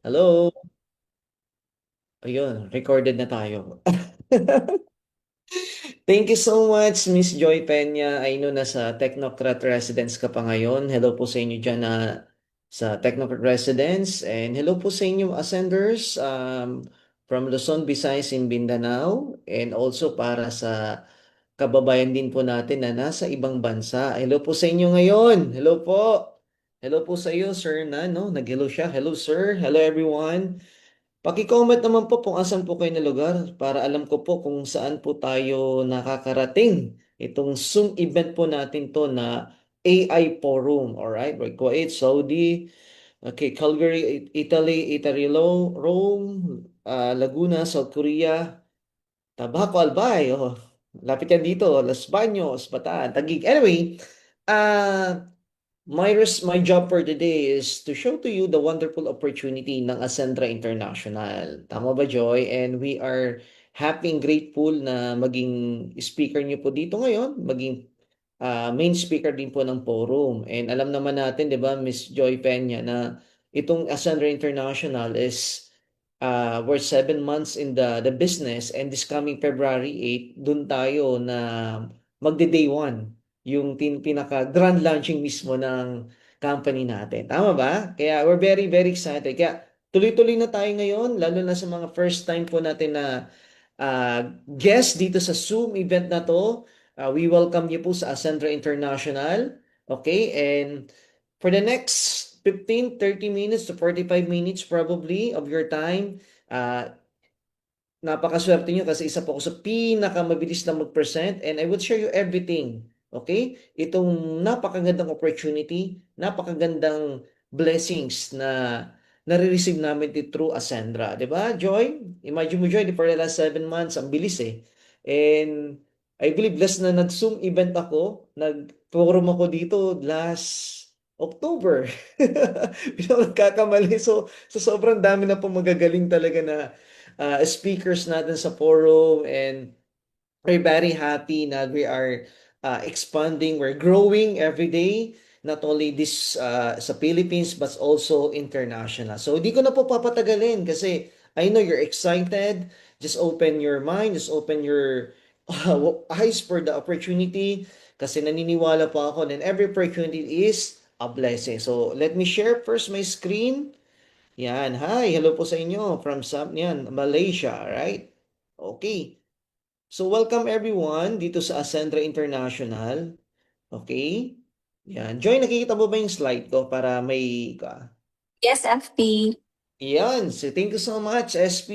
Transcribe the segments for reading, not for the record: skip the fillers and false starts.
Hello. Ayun, recorded na tayo. Thank you so much, Miss Joy Peña. I know nasa Technocrat Residence ka pa ngayon. Hello po sa inyo dyan na sa Technocrat Residence. And hello po sa inyo, Ascenders, from Luzon, Visayas, in Mindanao. And also para sa kababayan din po natin na nasa ibang bansa. Hello po sa inyo ngayon. Hello po. Hello po sa iyo, Sir na, no? Nag-hello siya. Hello, sir. Hello, everyone. Paki-comment naman po kung asan po kayo na lugar para alam ko po kung saan po tayo nakakarating. Itong Zoom event po natin to na AI Forum. Alright, we're Kuwait, Saudi, okay, Calgary, Italy, Rome, Laguna, South Korea, Tabaco, Albay. Oh, lapit yan dito. Los Baños, Bataan, Taguig. Anyway, ah my job for today is to show to you the wonderful opportunity ng Ascendra International. Tama ba, Joy? And we are happy and grateful na maging speaker niyo po dito ngayon, maging main speaker din po ng forum. And alam naman natin, di ba, Miss Joy Peña, na itong Ascendra International is we're 7 months in the business, and this coming February 8, dun tayo na magde-day 1, yung pinaka grand launching mismo ng company natin. Tama ba? Kaya we're very, very excited. Kaya tuloy-tuloy na tayo ngayon, lalo na sa mga first time po natin na guest dito sa Zoom event na to. We welcome you po sa Ascendra International. Okay? And for the next 15, 30 minutes to 45 minutes probably of your time, napakaswerte nyo kasi isa po ako sa pinakamabilis na mag-present, and I will share you everything. Okay? Itong napakagandang opportunity, napakagandang blessings na nare-receive namin through Ascendra. 'Di ba, Joy? Imagine mo, Joy, for the last 7 months, ang bilis eh. And I believe last na nag-Zoom event ako, nag-forum ako dito last October. Hindi ako nagkakamali. So sobrang dami na po magagaling talaga na speakers natin sa forum, and we're very happy na we are expanding, we're growing every day, not only this sa Philippines but also international. So hindi ko na po papatagalin kasi I know you're excited. Just open your mind, just open your eyes for the opportunity kasi naniniwala po ako that every opportunity is a blessing. So let me share first my screen. Yan. Hi, hello po sa inyo from yan, Malaysia, right? Okay. So welcome everyone dito sa Ascendra International. Okay? Yan. Joy, nakikita mo ba yung slide ko para may Yes, FP. yan. So thank you so much, SP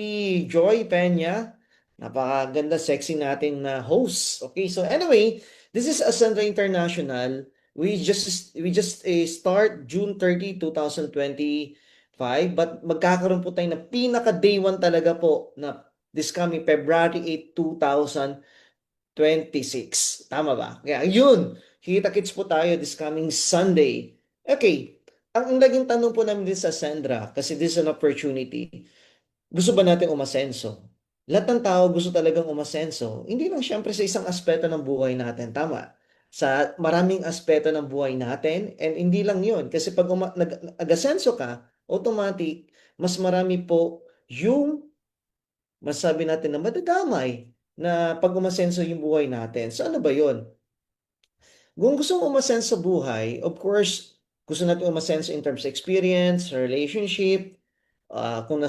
Joy Peña. Napakaganda, sexy nating na host. Okay, so anyway, this is Ascendra International. We just start June 30, 2025, but magkakaroon po tayo na pinaka day 1 talaga po na this coming February 8, 2026. Tama ba? Kaya yun, kita-kits po tayo this coming Sunday. Okay, ang naging tanong po namin din sa Sandra, kasi this is an opportunity, gusto ba natin umasenso? Lahat ng tao gusto talagang umasenso. Hindi lang siyempre sa isang aspeto ng buhay natin, tama? Sa maraming aspeto ng buhay natin, and hindi lang yun. Kasi pag nag-asenso ka, automatic, mas marami po yung masabi natin na madadamay na pag umasenso yung buhay natin. So ano ba yun? Kung gusto mong umasenso sa buhay, of course, gusto natin umasenso in terms of experience, relationship, kung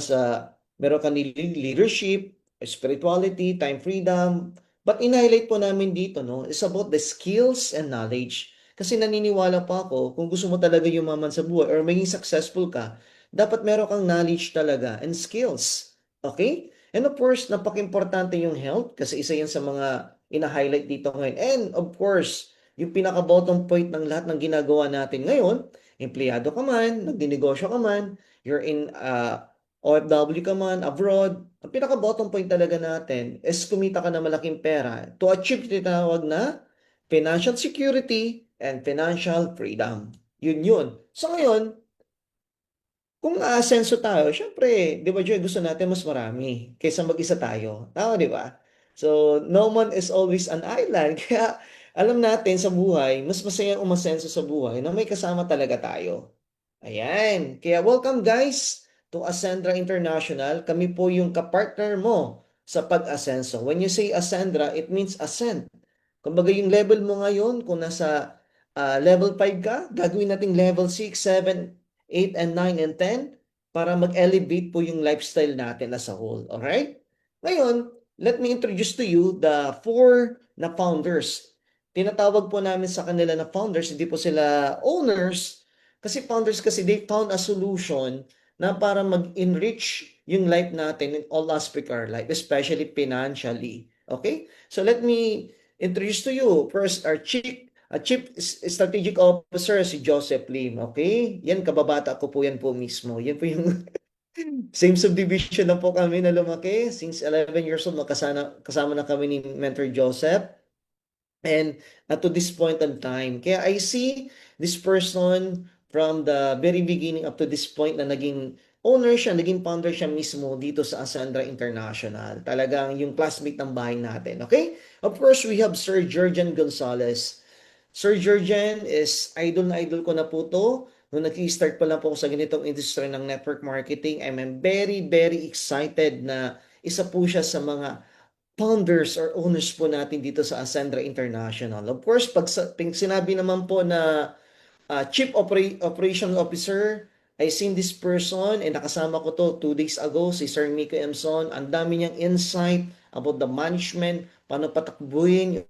meron ka ni leadership, spirituality, time freedom. But in-highlight po namin dito, no, is about the skills and knowledge. Kasi naniniwala pa ako, kung gusto mo talaga yumaman sa buhay or maging successful ka, dapat meron kang knowledge talaga and skills. Okay? And of course, napaka-importante yung health kasi isa yan sa mga ina-highlight dito ngayon. And of course, yung pinaka-bottom point ng lahat ng ginagawa natin ngayon, empleyado ka man, nagdinegosyo ka man, you're in OFW ka man, abroad, ang pinaka-bottom point talaga natin is kumita ka ng malaking pera to achieve tinatawag na financial security and financial freedom. Yun yun. So ngayon, kung aasenso tayo, syempre, di ba, Joy, gusto natin mas marami kaysa mag-isa tayo. Tama, di ba? So, no man is always an island. Kaya, alam natin sa buhay, mas masaya umasenso sa buhay na may kasama talaga tayo. Ayan. Kaya, welcome guys. to Ascendra International. Kami po yung kapartner mo sa pag-asenso. When you say Ascendra, it means ascent. Kumbaga yung level mo ngayon, kung nasa level 5 ka, gagawin nating level 6, 7, 8, and 9, and 10 para mag-elevate po yung lifestyle natin as a whole. Alright? Ngayon, let me introduce to you the four na founders. Tinatawag po namin sa kanila na founders, hindi po sila owners. Kasi founders kasi they found a solution na para mag-enrich yung life natin in all aspect of our life, especially financially. Okay? So let me introduce to you first our Chief Strategic Officer si Joseph Lim. Okay? Yan, kababata ko po yan po mismo. Yan po yung same subdivision na po kami na lumaki. Since 11 years old, kasama na kami ni Mentor Joseph. And to this point in time, kaya I see this person from the very beginning up to this point na naging owner siya, naging founder siya mismo dito sa Ascendra International. Talagang yung classmate ng bahay natin. Okay? Of course, we have Sir Jurgen Gonzalez. Sir Jurgen is idol na idol ko na po to. Nung nag-start pa lang po ako sa ganitong industry ng network marketing, I'm very, very excited na isa po siya sa mga founders or owners po natin dito sa Ascendra International. Of course, pag sinabi naman po na Chief Operation Officer, I seen this person and nakasama ko to 2 days ago, si Sir Miko Emson. Ang dami niyang insight about the management, paano patakbuhin.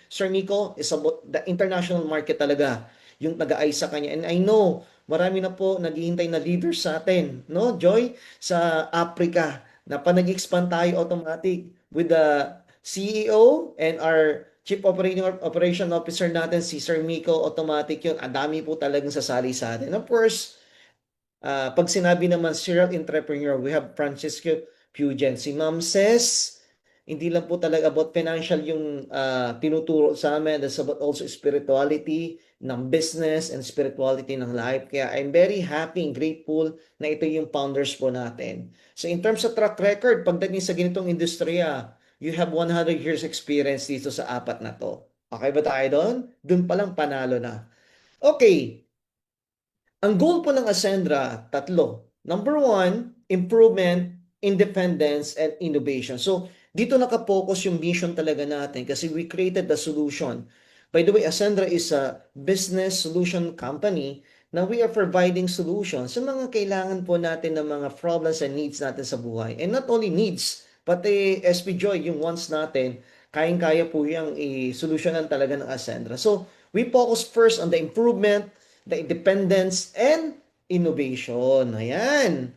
Sir Miko is about the international market talaga, yung nag-aay sa kanya. And I know, marami na po naghihintay na leaders sa atin, no, Joy? Sa Africa, na pa nag-expand tayo automatic with the CEO and our Chief Operation Officer natin, si Sir Miko, automatic yun. Ang dami po talagang sasali sa atin. Of course, pag sinabi naman serial entrepreneur, we have Francisco Pugen. Si Ma'am says, hindi lang po talaga about financial yung tinuturo sa amin. That's about also spirituality ng business and spirituality ng life. Kaya I'm very happy and grateful na ito yung founders po natin. So in terms of track record, pagdating sa ganitong industriya, you have 100 years experience dito sa apat na to. Okay ba tayo doon? Doon pa lang panalo na. Okay. Ang goal po ng Ascendra, tatlo. Number one, improvement, independence, and innovation. So, dito nakapokus yung mission talaga natin kasi we created the solution. By the way, Ascendra is a business solution company na we are providing solutions sa mga kailangan po natin ng mga problems and needs natin sa buhay. And not only needs, pati SP Joy, yung wants natin, kayang-kaya po yung i-solusyonan talaga ng Ascendra. So, we focus first on the improvement, the independence, and innovation. Ayan.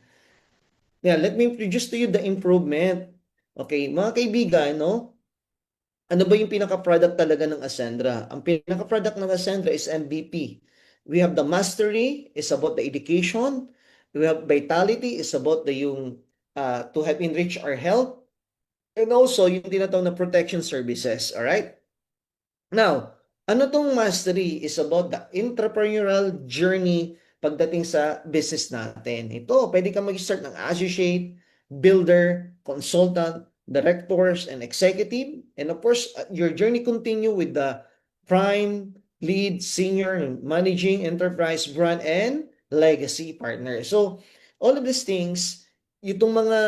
Yeah, let me introduce to you the improvement. Okay, mga kaibigan, no? Ano ba yung pinaka-product talaga ng Ascendra? Ang pinaka-product ng Ascendra is MVP. We have the mastery, is about the education. We have vitality, is about the yung to help enrich our health. And also, yung tinatawag na protection services. Alright? Now, ano tong mastery is about the entrepreneurial journey pagdating sa business natin. Ito, pwede ka mag-start ng associate, builder, consultant, directors, and executive. And of course, your journey continue with the prime, lead, senior, managing, enterprise, brand, and legacy partner. So, all of these things, itong mga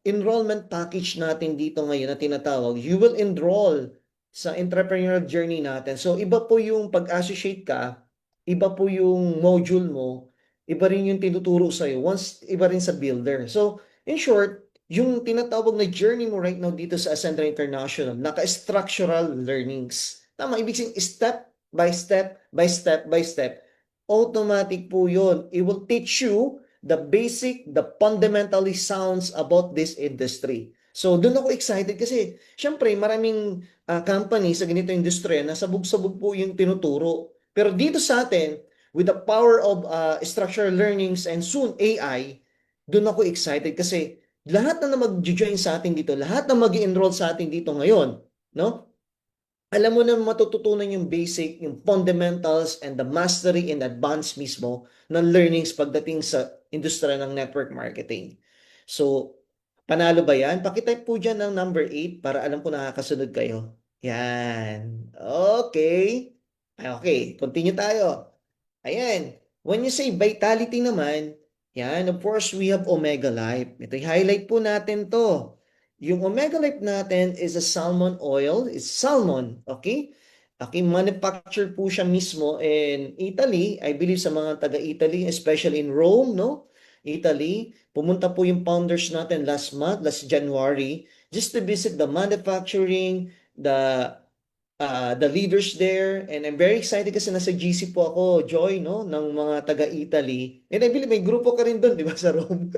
enrollment package natin dito ngayon na tinatawag, you will enroll sa entrepreneurial journey natin. So, iba po yung pag-associate ka, iba po yung module mo, iba rin yung tinuturo sa'yo, once iba rin sa builder. So, in short, yung tinatawag na journey mo right now dito sa Ascendra International, naka-structural learnings. Tama, ibig sabihin, step by step, by step, by step, automatic po yun. It will teach you the basic, the fundamentally sounds about this industry. So, doon ako excited kasi, syempre, maraming company sa ganito industriya na sabog-sabog po yung tinuturo. Pero dito sa atin, with the power of structural learnings and soon AI, doon ako excited kasi lahat na mag-join sa atin dito, lahat na mag-enroll sa atin dito ngayon, no? Alam mo na matututunan yung basic, yung fundamentals, and the mastery and advance mismo ng learnings pagdating sa industriya ng network marketing. So, panalo ba yan? Pakitype po dyan ng number 8 para alam ko nakakasunod kayo. Yan. Okay. Okay, continue tayo. Ayan. When you say vitality naman, yan, of course, we have Omega Life. Ito, highlight po natin to. Yung Omega Life natin is a salmon oil. It's salmon, okay? Okay, manufactured po siya mismo in Italy. I believe sa mga taga-Italy, especially in Rome, no? Italy. Pumunta po yung founders natin last month, last January, just to visit the manufacturing, the leaders there, and I'm very excited kasi nasa GC po ako, Joy, no, ng mga taga-Italy. And I believe may grupo ka rin doon, di ba, sa Rome?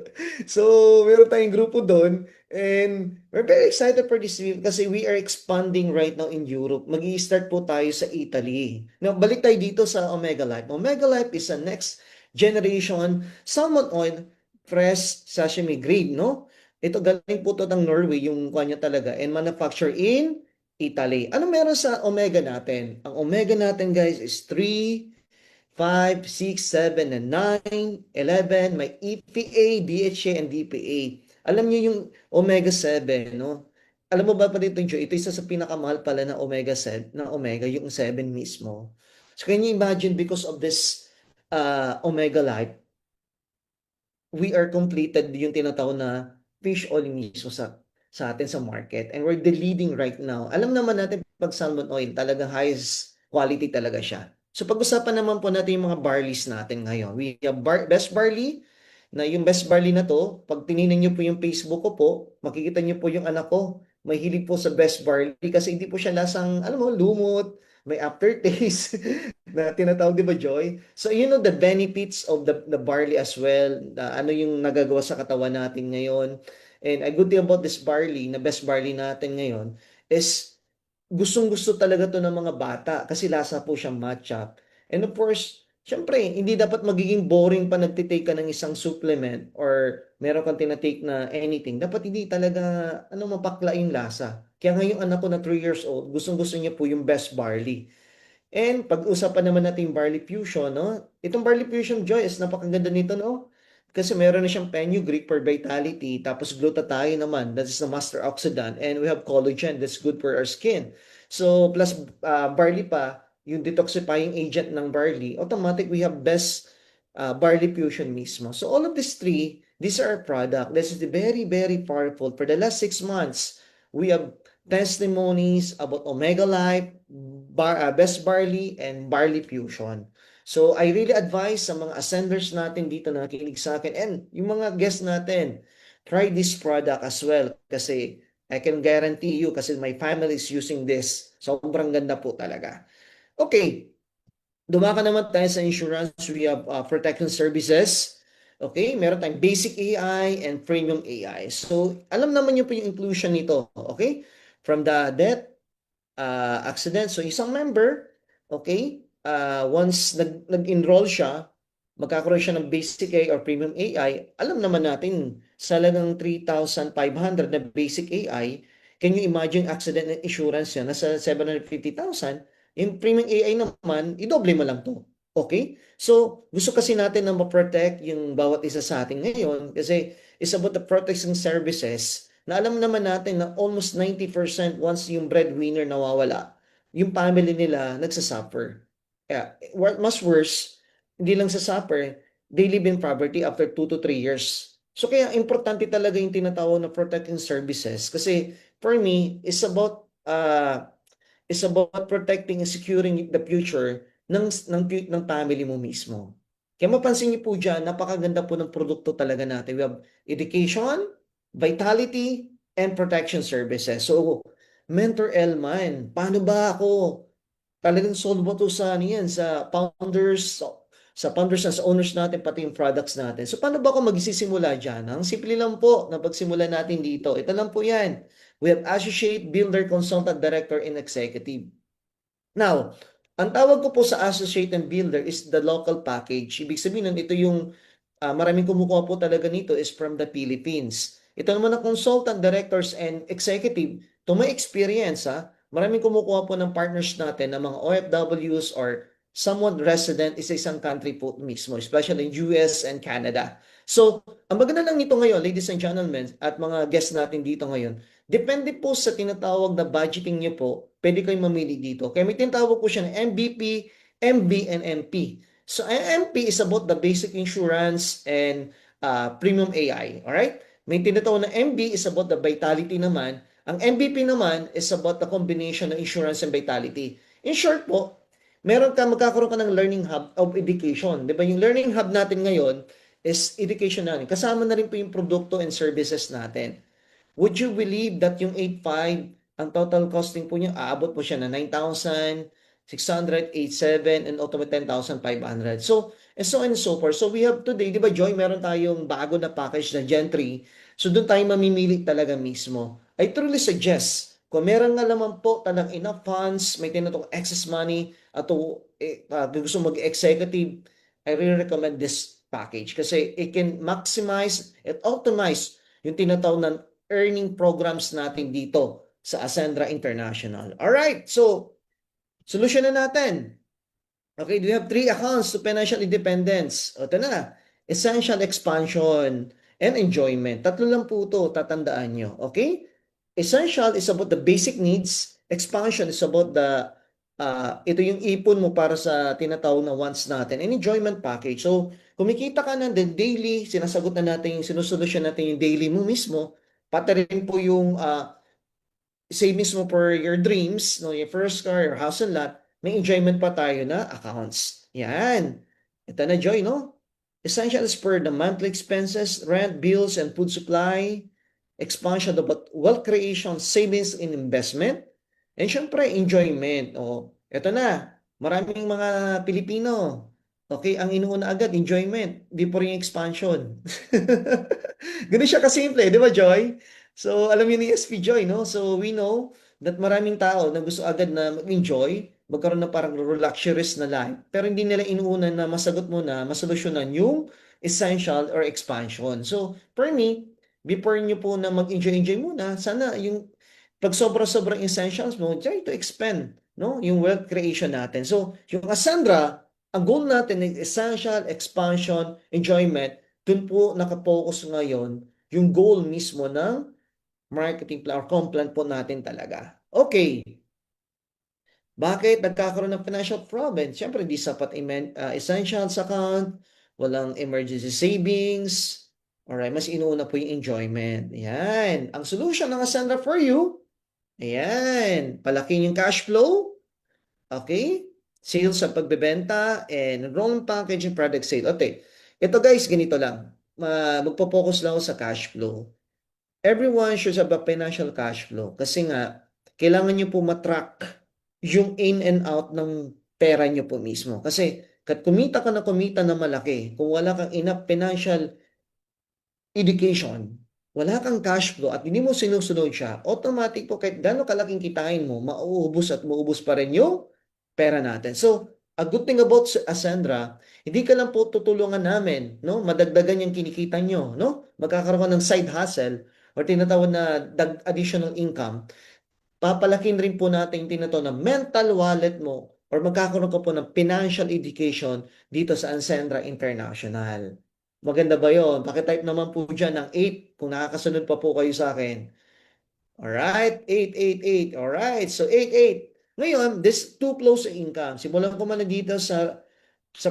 So, meron tayong grupo doon, and we're very excited for this week kasi we are expanding right now in Europe. Mag-i-start po tayo sa Italy. Now, balik tayo dito sa Omega Life. Omega Life is a next generation salmon oil, fresh sashimi grade, no? Ito galing po to ng Norway, yung kanya talaga, and manufacture in Italy. Ano meron sa omega natin? Ang omega natin, guys, is 3, 5, 6, 7, and 9, 11. May EPA, DHA, and DPA. Alam niyo yung omega 7, no? Alam mo ba pa dito, Joe? Ito isa sa pinakamahal pala na omega 7, na omega, yung 7 mismo. So, can you imagine because of this omega life, we are completed yung tinatawag na fish oil mismo sa atin sa market. And we're the leading right now. Alam naman natin pag salmon oil, talagang highest quality talaga siya. So pag-usapan naman po natin yung mga barleys natin ngayon. We have best barley, na yung best barley na to, pag tinignan niyo po yung Facebook ko po, makikita niyo po yung anak ko, may hilig po sa best barley kasi hindi po siya lasang, alam mo, lumot, may aftertaste na tinatawag, di ba, Joy? So, you know the benefits of the barley as well, ano yung nagagawa sa katawan natin ngayon. And a good thing about this barley, na best barley natin ngayon, is gustong-gusto talaga to ng mga bata kasi lasa po siyang matcha. And of course, syempre, hindi dapat magiging boring pa nagtitake ka ng isang supplement or meron kang tinatake na anything. Dapat hindi talaga mapakla yung lasa. Kaya ngayong anak ko na 3 years old, gustong-gusto niya po yung best barley. And pag-usapan naman natin yung Barley Fusion, no? Itong Barley Fusion, Joy, is napakaganda nito, no? Kasi meron na siyang fenugreek for vitality, tapos glutathione naman, that is the master oxidant, and we have collagen, that's good for our skin. So, plus barley pa, yung detoxifying agent ng barley, automatic we have best Barley Fusion mismo. So, all of these three, these are our product. This is very, very powerful. For the last 6 months, we have testimonies about Omega Life, Best Barley, and Barley Fusion. So, I really advise sa mga ascenders natin dito na nakikinig sa akin and yung mga guests natin, try this product as well kasi I can guarantee you kasi my family is using this. Sobrang ganda po talaga. Okay, dumaka naman tayo sa insurance. We have protection services. Okay, meron tayong basic AI and premium AI. So, alam naman niyo po yung inclusion nito. Okay, from the death accident. So isang member, okay, once nag-enroll siya, magkakaroon siya ng basic AI or premium AI, alam naman natin sa halagang 3,500 na basic AI, can you imagine accident and insurance niya nasa 750,000? Yung premium AI naman, idoble mo lang to. Okay? So, gusto kasi natin na ma-protect yung bawat isa sa atin ngayon kasi it's about the protection services na alam naman natin na almost 90% once yung breadwinner nawawala, yung family nila nagsasuffer. Kaya, what mas worse, hindi lang sa suffer, they live in poverty after 2 to 3 years. So kaya importante talaga yung tinatawag na protecting services kasi for me, it's about protecting and securing the future ng family mo mismo. Kaya mapansin niyo po dyan, napakaganda po ng produkto talaga natin. We have education, vitality, and protection services. So, Mentor Elman, paano ba ako talagang solve mo to sa ano yan, sa founders na sa owners natin, pati yung products natin. So, paano ba ako magsisimula dyan? Ang simple lang po na pagsimula natin dito. Ito lang po yan. We have Associate, Builder, Consultant, Director, and Executive. Now, ang tawag ko po sa associate and builder is the local package. Ibig sabihin nun, ito yung maraming kumukuha po talaga nito is from the Philippines. Ito naman ang consultant, directors, and executive. To my experience, maraming kumukuha po ng partners natin ng mga OFWs or someone resident is isang country po mismo, especially in US and Canada. So, ang maganda lang nito ngayon, ladies and gentlemen, at mga guests natin dito ngayon, depende po sa tinatawag na budgeting niyo po, pwede kayong mamili dito. Kaya may tinatawag po siya ng MVP, MB, and MP. So AMP is about the basic insurance and premium AI. Alright? May tinatawag na MB is about the vitality naman. Ang MVP naman is about the combination ng insurance and vitality. In short po, magkakaroon ka ng learning hub of education. Di ba? Yung learning hub natin ngayon is education natin. Kasama na rin po yung produkto and services natin. Would you believe that yung 8.5, ang total costing po niya, aabot po siya na 9,600, 8.7, and ultimate 10,500. So, and so on and so forth. So, we have today, di ba Joy, meron tayong bago na package na Gen 3. So, doon tayo mamimili talaga mismo. I truly suggest, kung meron nga naman po talagang enough funds, may tinatawag excess money, at gusto mag-executive, I really recommend this package kasi it can maximize and optimize yung tinatawag na earning programs natin dito sa Ascendra International. Alright, so, solution na natin. Okay, we have 3 accounts to financial independence. O, ito na. Essential expansion and enjoyment. Tatlo lang po ito, tatandaan nyo. Okay? Essential is about the basic needs. Expansion is about ito yung ipon mo para sa tinatawag na wants natin. And enjoyment package. So, kumikita ka na din daily, sinasagot na natin, sinusolusyon natin yung daily mo mismo, pati rin po yung savings mo for your dreams, no, your first car, your house and lot, may enjoyment pa tayo na accounts. Yan. Ito na, Joy, no? Essentials for the monthly expenses, rent, bills, and food supply, expansion of wealth creation, savings and investment, and syempre, enjoyment. O, ito na. Maraming mga Pilipino, okay, ang inuuna agad, enjoyment, di po rin expansion. Ganun siya kasimple, di ba, Joy? So, alam niyo ni SP Joy, no? So, we know that maraming tao na gusto agad na mag-enjoy, magkaroon ng parang luxurious na life, pero hindi nila inuunan na masagot mo na, masolusyonan yung essential or expansion. So, for me, before nyo po na mag-enjoy-enjoy muna, sana yung pag sobra-sobrang essentials mo, try to expand, no? Yung wealth creation natin. So, yung Asandra, ang goal natin is essential, expansion, enjoyment. Dun po nakapokus ngayon yung goal mismo ng marketing plan or complan po natin talaga. Okay. Bakit nagkakaroon ng financial problem? Siyempre, hindi sapat essentials account, walang emergency savings, alright, mas inuuna po yung enjoyment. Yan. Ang solution ng Ascendra for you, ayan, palaking yung cash flow, okay, sales sa pagbebenta, and enrollment package and product sale. Okay, ito guys, ganito lang. Magpo-focus lang ako sa cash flow. Everyone should have a financial cash flow kasi nga, kailangan nyo po matrack yung in and out ng pera nyo po mismo. Kasi, kat kumita ka na kumita na malaki, kung wala kang enough financial education, wala kang cash flow at hindi mo sinusunod siya, automatic po kahit gano'ng kalaking kitain mo, mauubos at maubos pa rin yung pera natin. So, a good thing about Ascendra, hindi ka lang po tutulungan namin, no? Madagdagan yung kinikita nyo, no? Magkakaroon ka ng side hustle or tinatawag na additional income. Papalakin rin po natin yung tinatawag na mental wallet mo or magkakaroon ka po ng financial education dito sa Ascendra International. Maganda ba yun? Pakitype naman po dyan ng 8 kung nakakasunod pa po kayo sa akin. Alright, 888. Alright, so 88. Ngayon, this two flows sa income. Simulan ko man na dito sa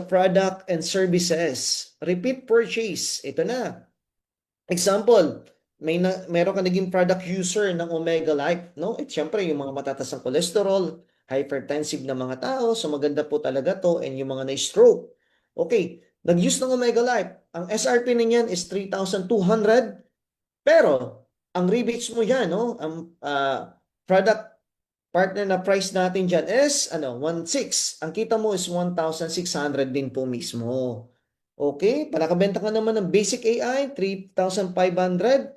product and services. Repeat purchase. Ito na. Example, meron ka naging product user ng Omega Life, no? At syempre, yung mga matataas ng cholesterol, hypertensive na mga tao, so maganda po talaga to, and yung mga na-stroke. Okay, nag-use ng Omega Life. Ang SRP na niyan is 3,200, pero ang rebates mo yan, no? Ang product partner na price natin dyan is 1,600. Ang kita mo is 1,600 din po mismo. Okay, para kabenta ka naman ng basic AI, 3,500.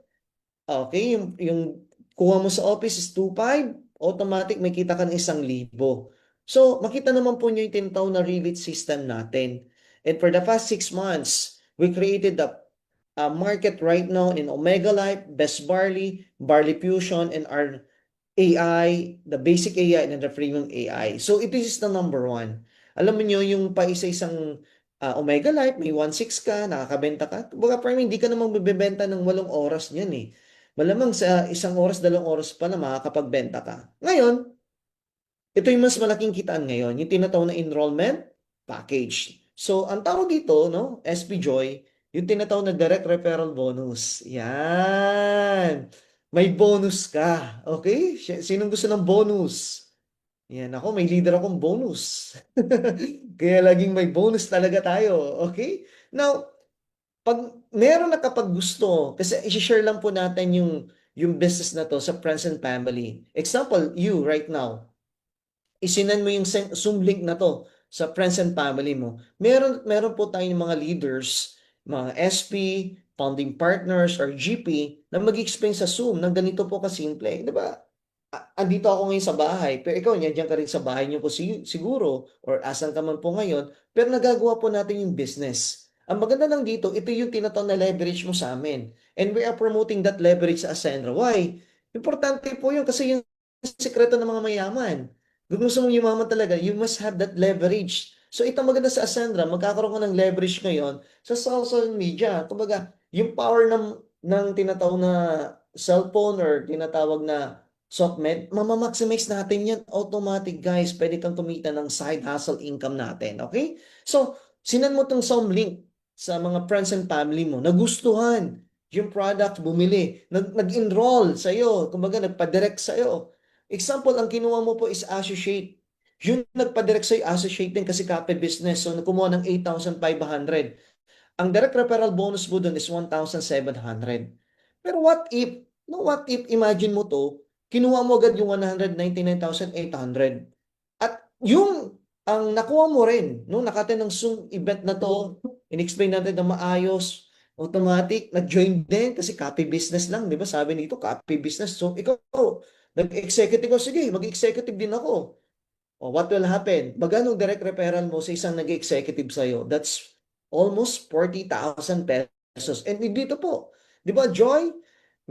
Okay, yung kuha mo sa office is 2,500. Automatic, may kita ka ng 1,000. So, makita naman po nyo yung tinatawag na rebate system natin. And for the past 6 months, we created the market right now in Omega Life, Best Barley, Barley Fusion, and our AI, the basic AI and the premium AI. So, it is the number one. Alam mo nyo, yung pa isa-isang Omega Life, may 1,600 ka, nakakabenta ka. Baga, parang hindi ka namang bibenta ng 8 oras niyan eh. Malamang sa 1 oras, 2 oras pa na makakapagbenta ka. Ngayon, ito yung mas malaking kitaan ngayon, yung tinatawag na enrollment package. So, ang tawag dito, no, SB Joy, yung tinatawag na direct referral bonus. Yan. May bonus ka. Okay? Sinong gusto ng bonus? Yan ako, may leader akong bonus. Kaya laging may bonus talaga tayo. Okay? Now, pag meron na kapag gusto, kasi i-share lang po natin yung business na to sa friends and family. Example, you right now, isinan mo yung Zoom link na to sa friends and family mo. Meron po tayong mga leaders, mga SP, founding partners, or GP na mag-explain sa Zoom ng ganito po kasimple. Di ba? Andito ako ngayon sa bahay, pero ikaw, nandiyan ka rin sa bahay niyo po siguro, or asan ka man po ngayon, pero nagagawa po natin yung business. Ang maganda lang dito, ito yung tinatawag na leverage mo sa amin. And we are promoting that leverage sa Ascendra. Why? Importante po yun kasi yung sikreto ng mga mayaman. Kung gusto mong yumaman talaga, you must have that leverage. So ito maganda sa Ascendra, magkakaroon ka ng leverage ngayon sa social media. Kumbaga, yung power ng tinatawag na cellphone or tinatawag na SOCMED, mamamaximize natin yan automatic, guys. Pwede kang kumita ng side hustle income natin. Okay? So, sinan mo tong Zoom link sa mga friends and family mo. Nagustuhan yung product, bumili. Nag-enroll sa'yo. Kumbaga, nagpa-direct sa'yo. Example, ang kinuha mo po is associate. Yung nagpa-direct sa'yo, associate din kasi copy business. So, kumuha ng 8,500. Ang direct referral bonus mo dun is 1,700. Pero what if, no, what if, imagine mo to, kinuha mo agad yung 199,800. At yung, ang nakuha mo rin, no, nakatin ng Zoom event na to, in-explain natin na maayos, automatic, nag-join din kasi copy business lang, di ba? Sabi nito, copy business. So, ikaw, nag-executive ko, sige, mag-executive din ako. O, what will happen? Magkano direct referral mo sa isang nag-executive sa'yo? That's almost 40,000 pesos. And dito po, di ba, Joy?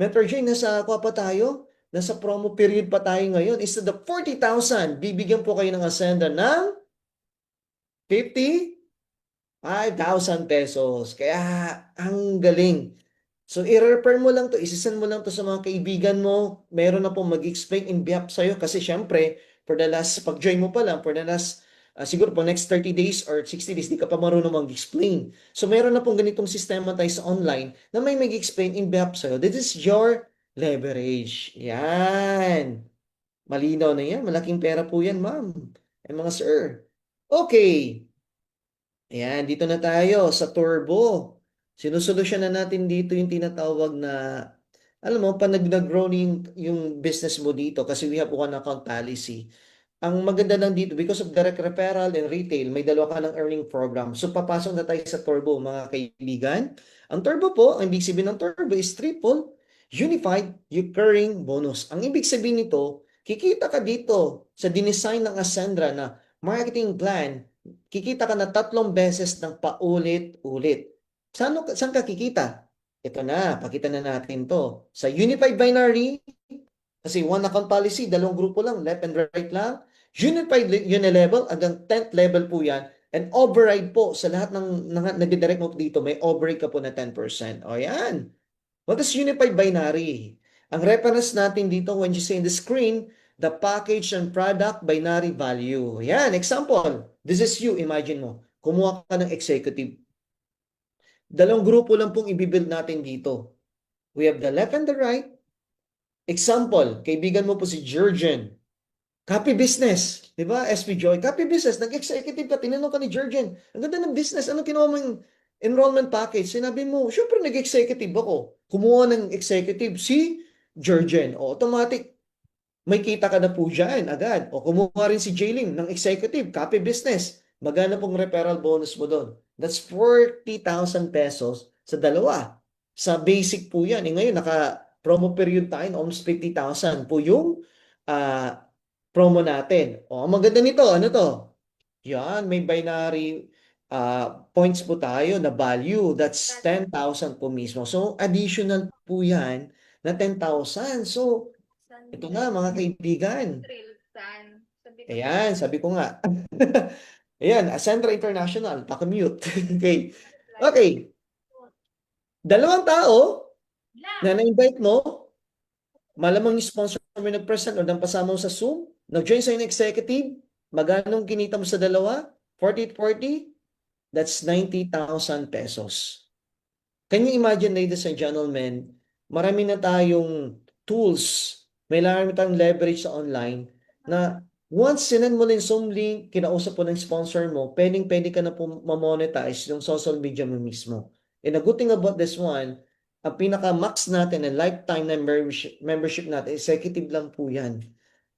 Mentor Joy, nasa kwa pa tayo? Nasa promo period pa tayo ngayon. Instead of 40,000, bibigyan po kayo ng Ascenda ng 5,000 pesos. Kaya, ang galing. So, i-refer mo lang to, isisend mo lang to sa mga kaibigan mo. Meron na po mag-explain in depth sa'yo kasi syempre, for the last, pag-join mo pa lang, for the last, siguro po next 30 days or 60 days, di ka pa marunong mag-explain. So, meron na pong ganitong sistema tayo sa online na may mag-explain in depth sa'yo. This is your leverage. Yan. Malinaw na yan. Malaking pera po yan, ma'am. And mga sir. Okay. Ayan, dito na tayo sa turbo. Sinusolusyon na natin dito yung tinatawag na, alam mo, pag nag-grow yung business mo dito kasi we have one account policy. Ang maganda lang dito, because of direct referral and retail, may dalawa ka ng earning program. So, papasok na tayo sa turbo, mga kaibigan. Ang turbo po, ang ibig sabihin ng turbo is triple unified recurring bonus. Ang ibig sabihin nito, kikita ka dito sa dinesign ng Ascendra na marketing plan, kikita ka na 3 beses ng paulit-ulit. Saan ka kikita? Ito na, pakita na natin to. Sa Unified Binary, kasi one account policy, dalawang grupo lang, left and right lang. Unified Unilevel, hanggang 10th level po yan. And override po sa lahat ng nag-direct mo dito, may override ka po na 10%. O yan. What is Unified Binary? Ang reference natin dito, when you say in the screen, the package and product binary value. Yan, example. This is you, imagine mo. Kumuha ka ng executive. Dalawang grupo lang pong ibibuild natin dito. We have the left and the right. Example, kaibigan mo po si Jurgen. Copy business. Di ba, SP Joy? Copy business. Nag-executive ka. Tinanong ka ni Jurgen. Ang ganda ng business. Anong kinuha mo yung enrollment package? Sinabi mo, syempre nag-executive ako. Kumuha ng executive si Jurgen. O automatic, may kita ka na po dyan agad. O kumuha rin si Jailing ng executive. Copy business. Magana pong referral bonus mo doon. That's 40,000 pesos sa dalawa. Sa basic po yan. Ngayon, naka-promo period tayo, almost 50,000 po yung promo natin. O, ang maganda nito, ano to? Yan, may binary points po tayo na value. That's 10,000 po mismo. So, additional po yan na 10,000. So, ito na mga kaibigan. Ayan, sabi ko nga. Ayan, Ascendra International, pakamute. Okay. Okay. Dalawang tao na na-invite mo, malamang yung sponsor mo nag-present o nampasama mo sa Zoom, nag-join sa executive, magkano kinita mo sa dalawa? 40-40? That's 90,000 pesos. Can you imagine, ladies and gentlemen, marami na tayong tools, may marami tayong leverage sa online na once sinend mo lang Zoom link, kinausap mo ng sponsor mo, pwede ka na po ma-monetize yung social media mo mismo. And the good thing about this one, ang pinaka-max natin and lifetime na membership natin, executive lang po yan.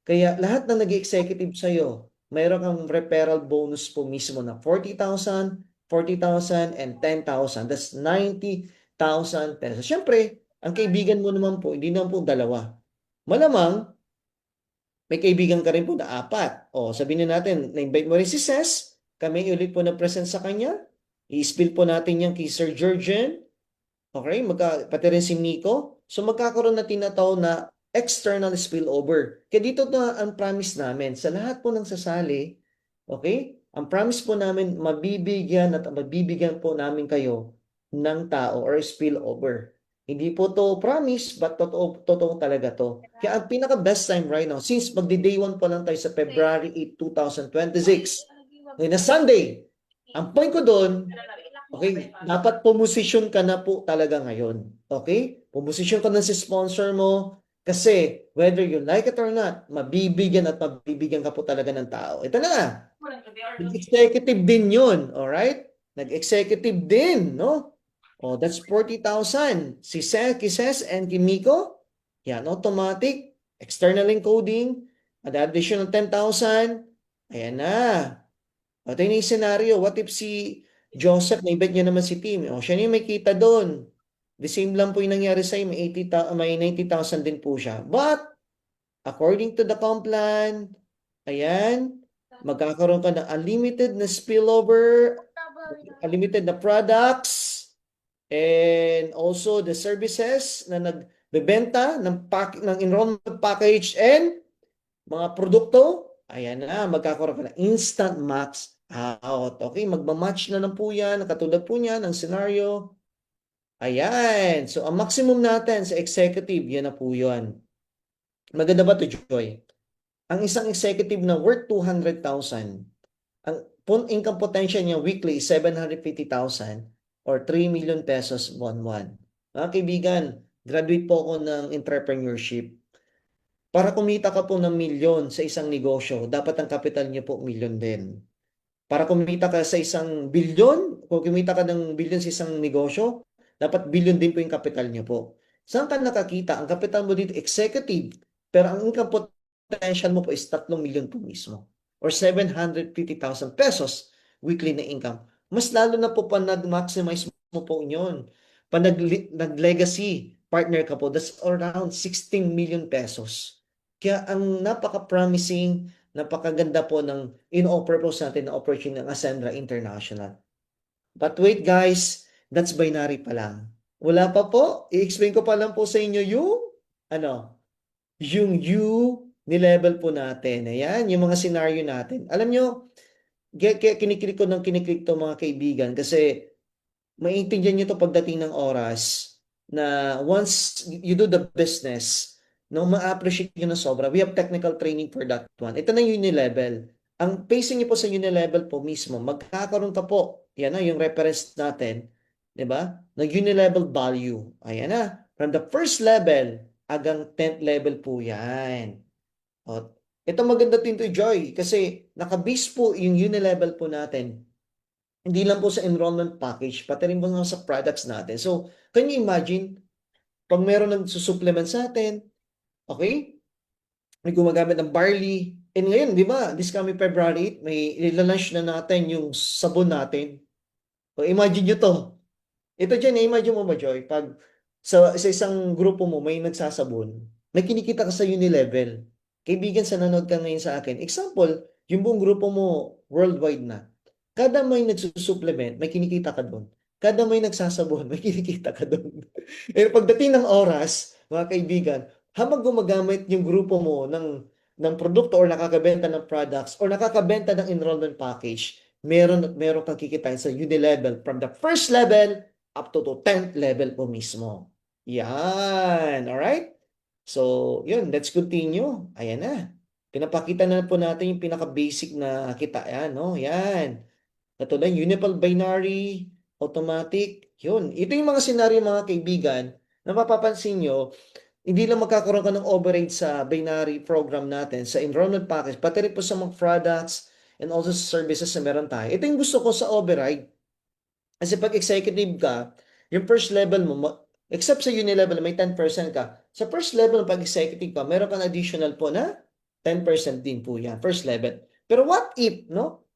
Kaya lahat ng nag-executive sa'yo, mayroon kang referral bonus po mismo na 40,000, 40,000, and 10,000. That's 90,000 pesos. Siyempre, ang kaibigan mo naman po, hindi naman po dalawa. Malamang, may kaibigan ka rin po na apat. O, sabihin na natin, na-invite mo rin si Ses, kami ulit po na present sa kanya. I-spill po natin yan kay Sir Georgian. Okay, pati rin si Nico. So magkakaroon na tinatawag na external spillover. Kaya dito na ang promise namin sa lahat po ng sasali, okay? Ang promise po namin, mabibigyan po namin kayo ng tao or spillover. Hindi po to promise, but totoo talaga to. Kaya ang pinaka-best time right now, since magdi-day 1 pa lang tayo sa February 8, 2026, ngayon na Sunday, ang point ko doon, okay, dapat pumosisyon ka na po talaga ngayon. Okay? Pumosisyon ka na si sponsor mo kasi whether you like it or not, mabibigyan ka po talaga ng tao. Ito na. Nag-executive din yun. Alright? Nag-executive din, no? Oh, that's 40,000. Si Ses and Kimiko, yan, automatic. External encoding, at additional 10,000. Ayan na. O, ito yung scenario. What if si Joseph, na-invite niya naman si Tim. O, siya na yung may kita doon. The same lang po yung nangyari sa'yo. May 90,000 din po siya. But, according to the comp plan, ayan, magkakaroon ka ng unlimited na spillover, unlimited na products, and also the services na nagbebenta ng enrollment package and mga produkto. Ayan na, magkakaroon ka ng instant max out. Okay, magmamatch na lang po yan. Katulad po niyan, ang scenario. Ayan. So, ang maximum natin sa executive, yan na po yun. Maganda ba to, Joy? Ang isang executive na worth 200,000, ang income potential niya weekly is 750,000 or 3 million pesos buwan-buwan. Mga kaibigan, graduate po ako ng entrepreneurship. Para kumita ka po ng milyon sa isang negosyo, dapat ang capital niyo po milyon din. Para kumita ka sa isang bilyon, kung kumita ka ng bilyon sa isang negosyo, dapat bilyon din po yung capital niyo po. Saan ka nakakita? Ang capital mo dito, executive. Pero ang income potential mo po is 3 milyon po mismo. Or 750,000 pesos weekly na income. Mas lalo na po pa nag-maximize mo po yun. Pa nag-legacy partner ka po, that's around 16 million pesos. Kaya ang napaka-promising, napakaganda po ng in-offer po sa natin na opportunity ng Ascendra International. But wait guys, that's binary pa lang. Wala pa po. I-explain ko pa lang po sa inyo yung ni-level po natin. Ayan, yung mga scenario natin. Alam nyo, kaya kiniklik ko to mga kaibigan kasi maintindihan nyo to pagdating ng oras na once you do the business, no, ma-appreciate nyo na sobra. We have technical training for that one. Ito na yung unilevel. Ang pacing nyo po sa unilevel po mismo, magkakaroon ka po, yan na yung reference natin, di ba? Nag-unilevel value. Ayan na. From the first level hanggang 10th level po yan. O, ito maganda din to, Joy, kasi naka-base po yung unilevel po natin. Hindi lang po sa enrollment package, pati rin po sa products natin. So, can you imagine, pag meron nagsusupplement sa atin, okay, may gumagamit ng barley, and ngayon, di ba, this coming February 8, may ilalunch na natin yung sabon natin. So, imagine nyo to. Ito dyan, imagine mo ba, Joy, pag sa isang grupo mo may nagsasabon, may kinikita ka sa unilevel. Kaibigan, sa nanood ka ngayon sa akin. Example, yung buong grupo mo worldwide na. Kada may nagsusupplement, may kinikita ka doon. Kada may nagsasabon, may kinikita ka doon. Eh, pagdating ng oras, mga kaibigan, habang gumagamit yung grupo mo ng produkto or nakakabenta ng products or nakakabenta ng enrollment package, meron kang kikitain sa unilevel from the first level up to 10th level po mismo. Yan. Alright? So, yun. Let's continue. Ayan na. Pinapakita na po natin yung pinaka-basic na kita. Yan, no? Yan. Katulad, Unipal Binary, Automatic, yun. Ito yung mga senaryo mga kaibigan na mapapansin nyo, hindi lang magkakaroon ka ng override sa binary program natin, sa enrollment package, pati rin po sa mga products and also sa services na meron tayo. Ito yung gusto ko sa override. Kasi pag executive ka, yung first level mo, except sa uni-level, may 10% ka. Sa first level, pag executive ka, meron kang additional po na 10% din po yan, first level. Pero what if, no?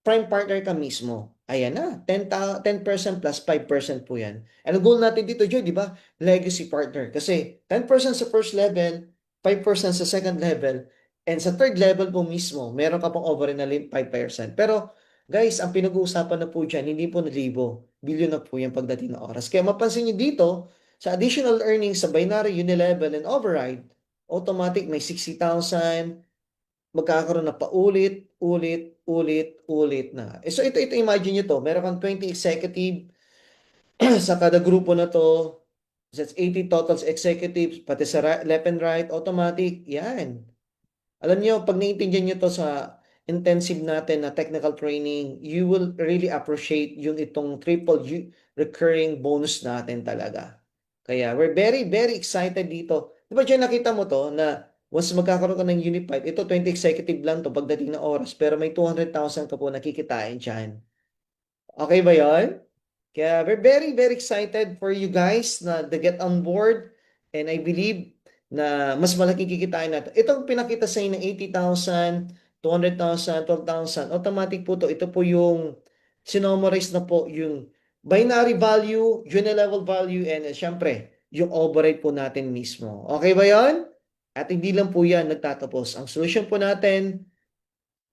Prime partner ka mismo. Ayan na, 10% plus 5% po yan. And ang goal natin dito, Joy, di ba? Legacy partner. Kasi 10% sa first level, 5% sa second level, and sa third level po mismo, meron ka pang over na 5%. Pero, guys, ang pinag-uusapan na po dyan, hindi po na libo. Billion na po yan pagdating na oras. Kaya mapansin nyo dito, sa additional earnings sa binary, unilevel, and override, automatic may 60,000, magkakaroon na paulit, ulit, ulit, ulit na. So ito imagine nyo to, meron kang 20 executive sa kada grupo na to, that's 80 totals executives, pati sa left and right, automatic, yan. Alam niyo, pag naiintindihan niyo to sa intensive natin na technical training, you will really appreciate yung itong recurring bonus natin talaga. Kaya we're very, very excited dito. Di ba dyan nakita mo to na once magkakaroon ka ng Unified, ito 20 executive lang to pagdating ng oras, pero may 200,000 ka po nakikitain dyan. Okay ba yon? Kaya we're very, very excited for you guys na to get on board. And I believe na mas malaki kikitain natin. Itong pinakita sa inyo ng 80,000, 200,000, 12,000, automatic po to. Ito po yung sinomorize na po yung binary value, unilevel value, and syempre, yung override po natin mismo. Okay ba yon? At hindi lang po yan nagtatapos. Ang solution po natin,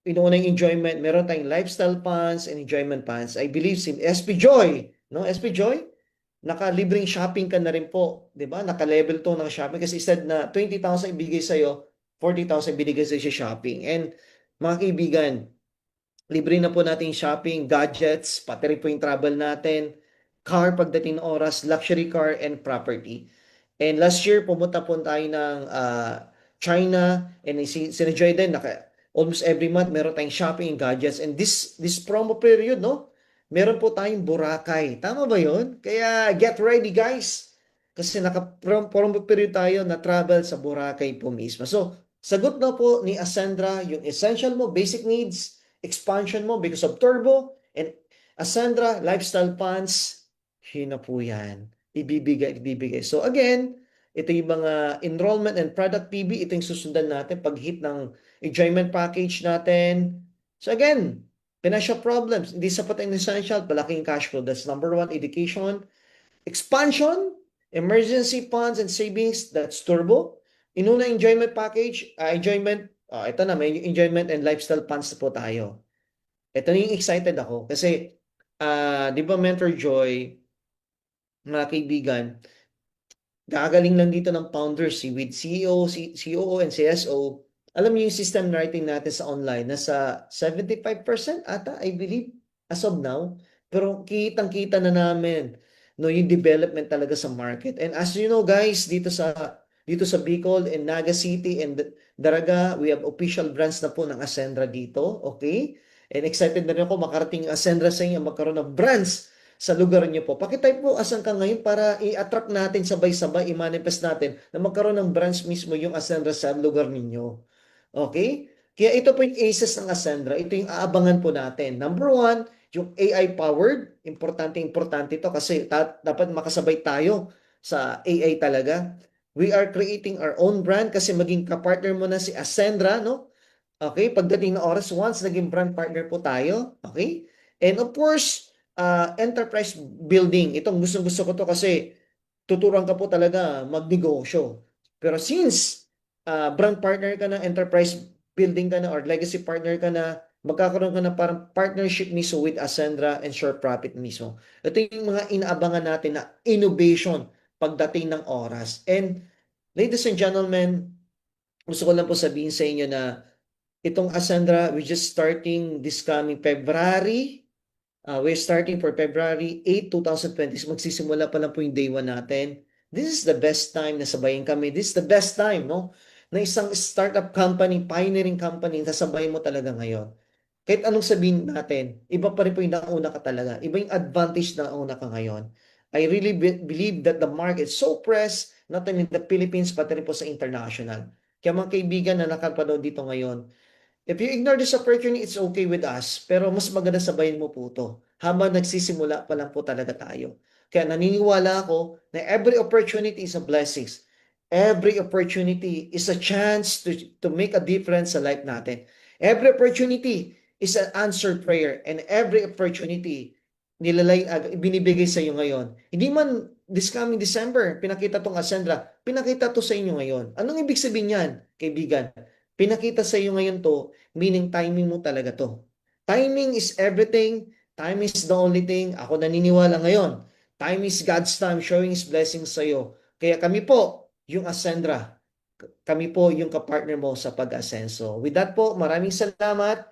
inuunang enjoyment, meron tayong lifestyle funds and enjoyment funds. I believe si SP Joy, no? SP Joy, naka-libreng shopping ka na rin po, 'di ba? Naka-level 2 ng shopping kasi instead na 20,000 ibigay sa iyo, 40,000 binigay sa shopping. And mga kaibigan, libre na po natin shopping, gadgets, pati rin po yung travel natin, car pagdating ng oras, luxury car and property. And last year, pumunta po tayo ng China and sinenjoy din, almost every month meron tayong shopping and gadgets. And this promo period, no? Meron po tayong Boracay. Tama ba yun? Kaya get ready guys. Kasi naka-promo period tayo na travel sa Boracay po mismo. So, sagot na po ni Ascendra yung essential mo, basic needs, expansion mo because of turbo, and Ascendra lifestyle funds, yun na po yan. Ibibigay. So again, ito yung mga enrollment and product PB, ito yung susundan natin pag hit ng enjoyment package natin. So again, financial problems, hindi sapat ang essential, malaking cash flow. That's number one, education. Expansion, emergency funds and savings, that's turbo. Inuna enjoyment package, ito na, may enjoyment and lifestyle funds na po tayo. Ito na yung excited ako kasi, di ba Mentor Joy, mga kaibigan, gagaling lang dito ng founders with CEO, COO and CSO. Alam niyo yung system writing natin sa online, nasa 75% ata, I believe, as of now. Pero kitang-kita na namin no, yung development talaga sa market. And as you know guys, dito sa Bicol and Naga City and Daraga, we have official branch na po ng Ascendra dito, okay? And excited na rin ako makarating yung Ascendra sa inyo, magkaroon ng branch sa lugar niyo po. Pakitype po asan ka ngayon para i-attract natin sabay-sabay, i-manifest natin na magkaroon ng branch mismo yung Ascendra sa lugar ninyo. Okay? Kaya ito po yung aces ng Ascendra. Ito yung aabangan po natin. Number one, yung AI-powered. Importante ito kasi dapat makasabay tayo sa AI talaga. We are creating our own brand kasi maging kapartner mo na si Ascendra, no? Okay, pagdating ng oras, once naging brand partner po tayo, okay? And of course, enterprise building. Itong gusto ko to kasi tuturuan ka po talaga magnegosyo. Pero since brand partner ka na, enterprise building ka na, or legacy partner ka na, magkakaroon ka na parang partnership mismo with Ascendra and Sure Profit mismo. Ito yung mga inaabangan natin na innovation pagdating ng oras. And ladies and gentlemen, gusto ko lang po sabihin sa inyo na itong Ascendra, we're just starting this coming February. We're starting for February 8, 2020. Magsisimula pa lang po yung day 1 natin. This is the best time na sabayin kami. This is the best time, no? Na isang startup company, pioneering company, sasabayin mo talaga ngayon. Kahit anong sabihin natin, iba pa rin po yung nauna ka talaga. Iba yung advantage na nauna ka ngayon. I really believe that the market is so pressed, not only in the Philippines, pati rin po sa international. Kaya mga kaibigan na nakapanood dito ngayon, if you ignore this opportunity, it's okay with us. Pero mas maganda sabayin mo po ito. Habang nagsisimula pa lang po talaga tayo. Kaya naniniwala ako na every opportunity is a blessing. Every opportunity is a chance to make a difference sa life natin. Every opportunity is an answered prayer. And every opportunity binibigay sa iyo ngayon. Hindi man this coming December, pinakita tong Ascendra, pinakita to sa inyo ngayon. Anong ibig sabihin yan, kaibigan? Pinakita sa iyo ngayon to, meaning timing mo talaga to. Timing is everything. Time is the only thing. Ako naniniwala ngayon. Time is God's time showing His blessings sa iyo. Kaya kami po, yung Ascendra, kami po yung kapartner mo sa pag-asenso. With that po, maraming salamat.